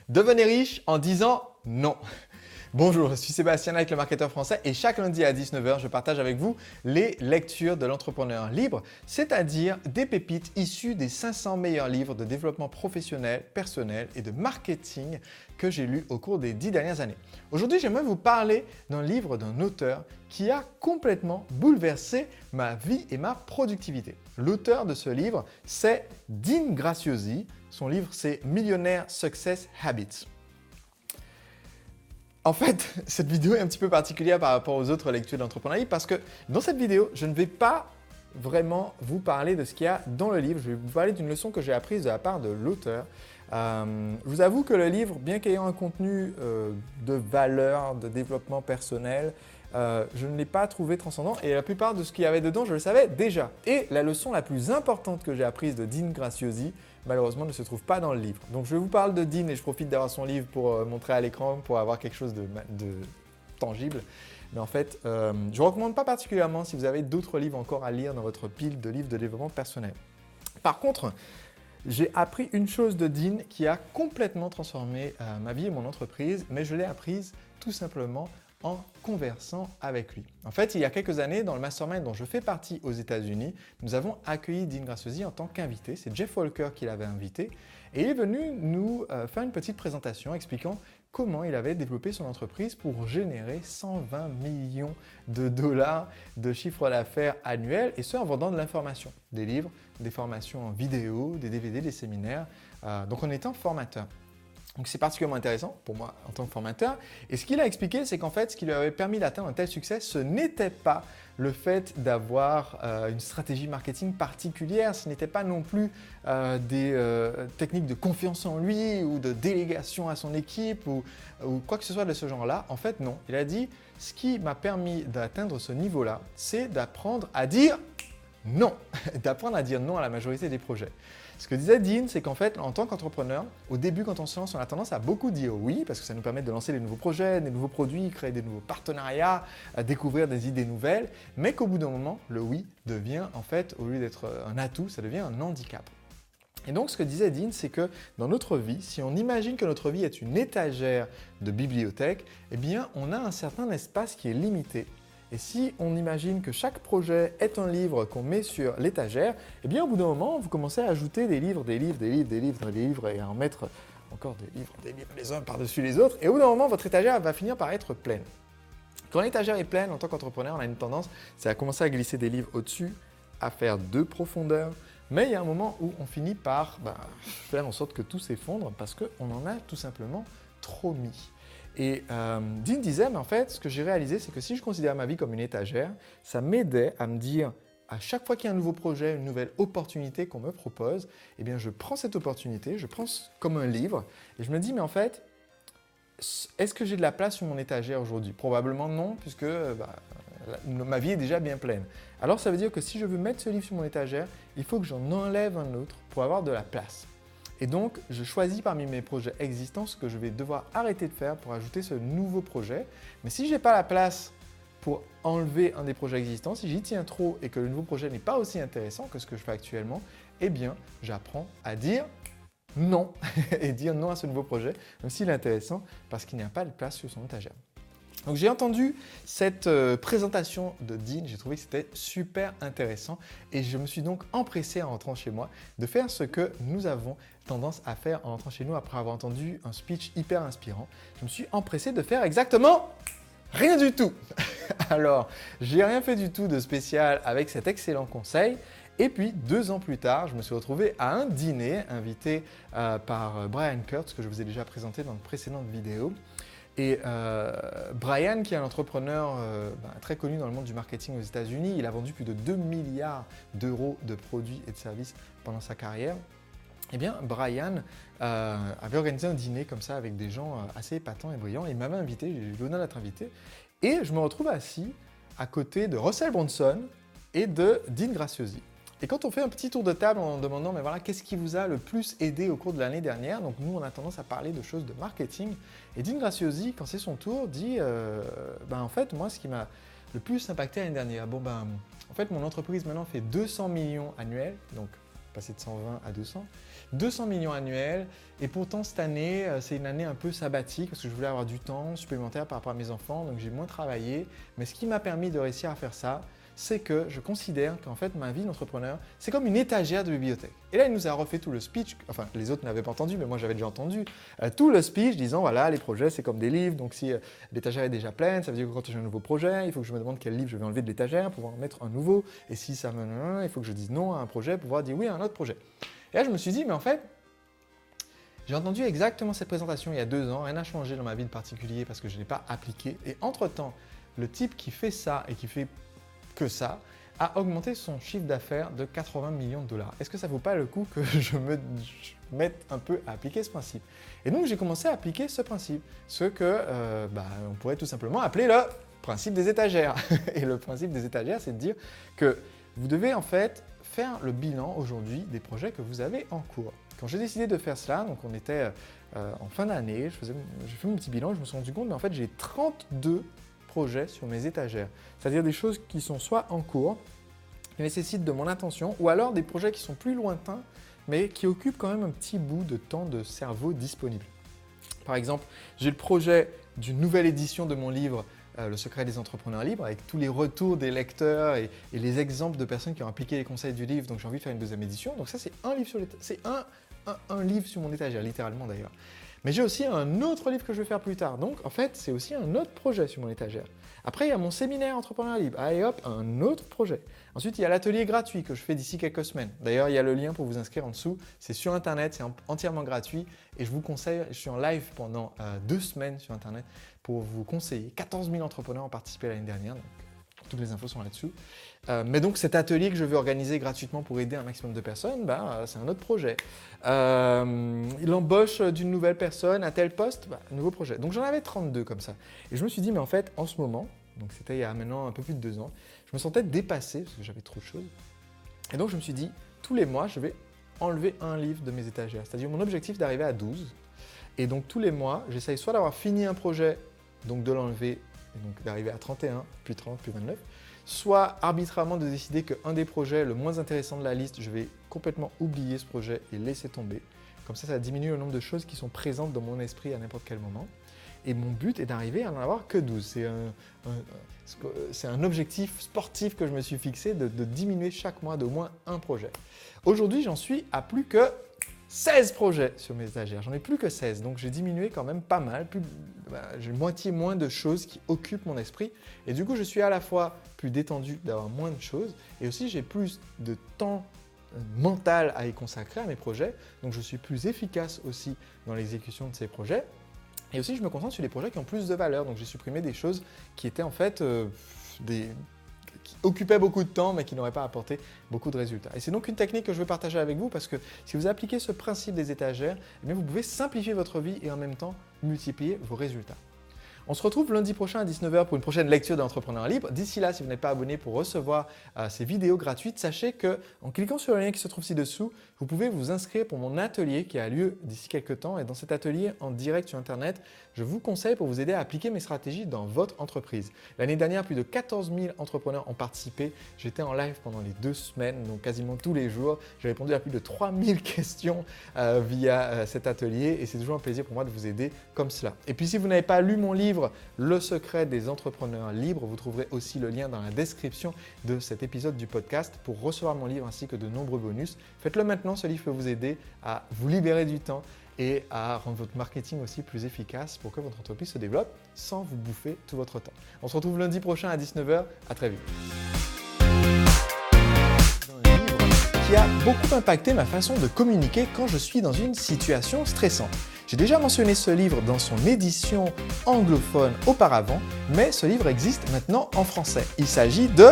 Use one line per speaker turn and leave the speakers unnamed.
Devenez riche en disant non. Bonjour, je suis Sébastien avec le marketeur français et chaque lundi à 19 h, je partage avec vous les lectures de l'entrepreneur libre, c'est-à-dire des pépites issues des 500 meilleurs livres de développement professionnel, personnel et de marketing que j'ai lus au cours des 10 dernières années. Aujourd'hui, j'aimerais vous parler d'un livre d'un auteur qui a complètement bouleversé ma vie et ma productivité. L'auteur de ce livre, c'est Dean Graziosi. Son livre, c'est Millionaire Success Habits. En fait, cette vidéo est un petit peu particulière par rapport aux autres lectures d'entrepreneuriat parce que dans cette vidéo, je ne vais pas vraiment vous parler de ce qu'il y a dans le livre. Je vais vous parler d'une leçon que j'ai apprise de la part de l'auteur. Je vous avoue que le livre, bien qu'ayant un contenu de valeur, de développement personnel, je ne l'ai pas trouvé transcendant et la plupart de ce qu'il y avait dedans, je le savais déjà. Et la leçon la plus importante que j'ai apprise de Dean Graziosi, malheureusement, ne se trouve pas dans le livre. Donc, je vous parle de Dean et je profite d'avoir son livre pour montrer à l'écran, pour avoir quelque chose de tangible. Mais en fait, je ne vous recommande pas particulièrement si vous avez d'autres livres encore à lire dans votre pile de livres de développement personnel. Par contre, j'ai appris une chose de Dean qui a complètement transformé ma vie et mon entreprise, mais je l'ai apprise tout simplement en conversant avec lui. En fait, il y a quelques années, dans le mastermind dont je fais partie aux États-Unis, nous avons accueilli Dean Graziosi en tant qu'invité. C'est Jeff Walker qui l'avait invité et il est venu nous faire une petite présentation expliquant comment il avait développé son entreprise pour générer 120 millions de dollars de chiffre d'affaires annuel et ce en vendant de l'information, des livres, des formations en vidéo, des DVD, des séminaires, donc en étant formateur. Donc c'est particulièrement intéressant pour moi en tant que formateur. Et ce qu'il a expliqué, c'est qu'en fait, ce qui lui avait permis d'atteindre un tel succès, ce n'était pas le fait d'avoir une stratégie marketing particulière, ce n'était pas non plus des techniques de confiance en lui ou de délégation à son équipe ou quoi que ce soit de ce genre-là. En fait, non. Il a dit, ce qui m'a permis d'atteindre ce niveau-là, c'est d'apprendre à dire non, d'apprendre à dire non à la majorité des projets. Ce que disait Dean, c'est qu'en fait, en tant qu'entrepreneur, au début, quand on se lance, on a tendance à beaucoup dire oui, parce que ça nous permet de lancer des nouveaux projets, des nouveaux produits, créer des nouveaux partenariats, découvrir des idées nouvelles, mais qu'au bout d'un moment, le oui devient, en fait, au lieu d'être un atout, ça devient un handicap. Et donc, ce que disait Dean, c'est que dans notre vie, si on imagine que notre vie est une étagère de bibliothèque, eh bien, on a un certain espace qui est limité. Et si on imagine que chaque projet est un livre qu'on met sur l'étagère, eh bien au bout d'un moment, vous commencez à ajouter des livres et à en mettre encore des livres les uns par-dessus les autres. Et au bout d'un moment, votre étagère va finir par être pleine. Quand l'étagère est pleine, en tant qu'entrepreneur, on a une tendance, c'est à commencer à glisser des livres au-dessus, à faire de profondeur. Mais il y a un moment où on finit par faire en sorte que tout s'effondre parce qu'on en a tout simplement trop mis. Et Dean disait, mais en fait, ce que j'ai réalisé, c'est que si je considère ma vie comme une étagère, ça m'aidait à me dire, à chaque fois qu'il y a un nouveau projet, une nouvelle opportunité qu'on me propose, eh bien, je prends cette opportunité, je prends comme un livre, et je me dis, mais en fait, est-ce que j'ai de la place sur mon étagère aujourd'hui? Probablement non, puisque ma vie est déjà bien pleine. Alors, ça veut dire que si je veux mettre ce livre sur mon étagère, il faut que j'en enlève un autre pour avoir de la place. Et donc, je choisis parmi mes projets existants ce que je vais devoir arrêter de faire pour ajouter ce nouveau projet. Mais si je n'ai pas la place pour enlever un des projets existants, si j'y tiens trop et que le nouveau projet n'est pas aussi intéressant que ce que je fais actuellement, eh bien, j'apprends à dire non et dire non à ce nouveau projet, même s'il est intéressant parce qu'il n'y a pas de place sur son étagère. Donc j'ai entendu cette présentation de Dean, j'ai trouvé que c'était super intéressant et je me suis donc empressé en rentrant chez moi de faire ce que nous avons tendance à faire en rentrant chez nous après avoir entendu un speech hyper inspirant. Je me suis empressé de faire exactement rien du tout. Alors, j'ai rien fait du tout de spécial avec cet excellent conseil. Et puis, 2 ans plus tard, je me suis retrouvé à un dîner invité par Brian Kurtz, que je vous ai déjà présenté dans une précédente vidéo. Et Brian, qui est un entrepreneur très connu dans le monde du marketing aux États-Unis, il a vendu plus de 2 milliards d'euros de produits et de services pendant sa carrière. Eh bien, Brian avait organisé un dîner comme ça avec des gens assez épatants et brillants. Il m'avait invité, j'ai eu l'honneur d'être invité. Et je me retrouve assis à côté de Russell Brunson et de Dean Graziosi. Et quand on fait un petit tour de table en demandant, mais voilà, qu'est-ce qui vous a le plus aidé au cours de l'année dernière? Donc nous, on a tendance à parler de choses de marketing. Et Dean Graziosi, quand c'est son tour, dit, en fait, moi, ce qui m'a le plus impacté l'année dernière, en fait, mon entreprise maintenant fait 200 millions annuels, donc passer de 120 à 200. 200 millions annuels. Et pourtant, cette année, c'est une année un peu sabbatique parce que je voulais avoir du temps supplémentaire par rapport à mes enfants, donc j'ai moins travaillé. Mais ce qui m'a permis de réussir à faire ça, c'est que je considère qu'en fait, ma vie d'entrepreneur, c'est comme une étagère de bibliothèque. Et là, il nous a refait tout le speech, enfin, les autres n'avaient pas entendu, mais moi, j'avais déjà entendu, tout le speech disant, voilà, les projets, c'est comme des livres, donc si l'étagère est déjà pleine, ça veut dire que quand j'ai un nouveau projet, il faut que je me demande quel livre je vais enlever de l'étagère pour pouvoir en mettre un nouveau. Et si ça me... il faut que je dise non à un projet pour pouvoir dire oui à un autre projet. Et là, je me suis dit, mais en fait, j'ai entendu exactement cette présentation il y a 2 ans, rien n'a changé dans ma vie de particulier parce que je ne l'ai pas appliqué. Et entre-temps, le type qui fait ça et qui fait que ça a augmenté son chiffre d'affaires de 80 millions de dollars. Est-ce que ça ne vaut pas le coup que je me mette un peu à appliquer ce principe? Et donc, j'ai commencé à appliquer ce principe, ce que on pourrait tout simplement appeler le principe des étagères. Et le principe des étagères, c'est de dire que vous devez en fait faire le bilan aujourd'hui des projets que vous avez en cours. Quand j'ai décidé de faire cela, donc on était en fin d'année, j'ai fait mon petit bilan, je me suis rendu compte, mais en fait j'ai 32 projets sur mes étagères. C'est-à-dire des choses qui sont soit en cours, qui nécessitent de mon attention, ou alors des projets qui sont plus lointains, mais qui occupent quand même un petit bout de temps de cerveau disponible. Par exemple, j'ai le projet d'une nouvelle édition de mon livre Le secret des entrepreneurs libres, avec tous les retours des lecteurs et les exemples de personnes qui ont appliqué les conseils du livre. Donc j'ai envie de faire une 2e édition. Donc ça, c'est un livre sur c'est un livre sur mon étagère, littéralement d'ailleurs. Mais j'ai aussi un autre livre que je vais faire plus tard. Donc en fait, c'est aussi un autre projet sur mon étagère. Après, il y a mon séminaire Entrepreneur Libre. Allez hop, un autre projet. Ensuite, il y a l'atelier gratuit que je fais d'ici quelques semaines. D'ailleurs, il y a le lien pour vous inscrire en dessous. C'est sur Internet, c'est entièrement gratuit. Et je vous conseille, je suis en live pendant 2 semaines sur Internet pour vous conseiller. 14 000 entrepreneurs ont participé l'année dernière. Donc, toutes les infos sont là-dessous. Mais donc cet atelier que je veux organiser gratuitement pour aider un maximum de personnes, c'est un autre projet. L'embauche d'une nouvelle personne à tel poste, nouveau projet. Donc j'en avais 32 comme ça. Et je me suis dit, mais en fait, en ce moment, donc c'était il y a maintenant un peu plus de 2 ans, je me sentais dépassé parce que j'avais trop de choses. Et donc je me suis dit, tous les mois, je vais enlever un livre de mes étagères. C'est-à-dire mon objectif d'arriver à 12. Et donc tous les mois, j'essaye soit d'avoir fini un projet, donc de l'enlever, et donc d'arriver à 31, puis 30, puis 29, soit arbitrairement de décider qu'un des projets le moins intéressant de la liste, je vais complètement oublier ce projet et laisser tomber. Comme ça diminue le nombre de choses qui sont présentes dans mon esprit à n'importe quel moment. Et mon but est d'arriver à n'en avoir que 12. C'est un objectif sportif que je me suis fixé de diminuer chaque mois d'au moins un projet. Aujourd'hui, j'en suis à plus que 16 projets sur mes étagères. J'en ai plus que 16, donc j'ai diminué quand même pas mal. J'ai moitié moins de choses qui occupent mon esprit. Et du coup, je suis à la fois plus détendu d'avoir moins de choses et aussi j'ai plus de temps mental à y consacrer à mes projets. Donc je suis plus efficace aussi dans l'exécution de ces projets. Et aussi, je me concentre sur les projets qui ont plus de valeur. Donc j'ai supprimé des choses qui étaient en fait qui occupaient beaucoup de temps mais qui n'auraient pas apporté beaucoup de résultats. Et c'est donc une technique que je veux partager avec vous parce que si vous appliquez ce principe des étagères, eh bien vous pouvez simplifier votre vie et en même temps multiplier vos résultats. On se retrouve lundi prochain à 19 h pour une prochaine lecture d'Entrepreneur Libre. D'ici là, si vous n'êtes pas abonné pour recevoir ces vidéos gratuites, sachez qu'en cliquant sur le lien qui se trouve ci-dessous, vous pouvez vous inscrire pour mon atelier qui a lieu d'ici quelques temps. Et dans cet atelier en direct sur Internet, je vous conseille pour vous aider à appliquer mes stratégies dans votre entreprise. L'année dernière, plus de 14 000 entrepreneurs ont participé. J'étais en live pendant les 2 semaines, donc quasiment tous les jours. J'ai répondu à plus de 3000 questions via cet atelier et c'est toujours un plaisir pour moi de vous aider comme cela. Et puis si vous n'avez pas lu mon livre, Le secret des entrepreneurs libres, vous trouverez aussi le lien dans la description de cet épisode du podcast pour recevoir mon livre ainsi que de nombreux bonus. Faites-le maintenant, ce livre peut vous aider à vous libérer du temps et à rendre votre marketing aussi plus efficace pour que votre entreprise se développe sans vous bouffer tout votre temps. On se retrouve lundi prochain à 19 h. À très vite. Un livre qui a beaucoup impacté ma façon de communiquer quand je suis dans une situation stressante. J'ai déjà mentionné ce livre dans son édition anglophone auparavant, mais ce livre existe maintenant en français. Il s'agit de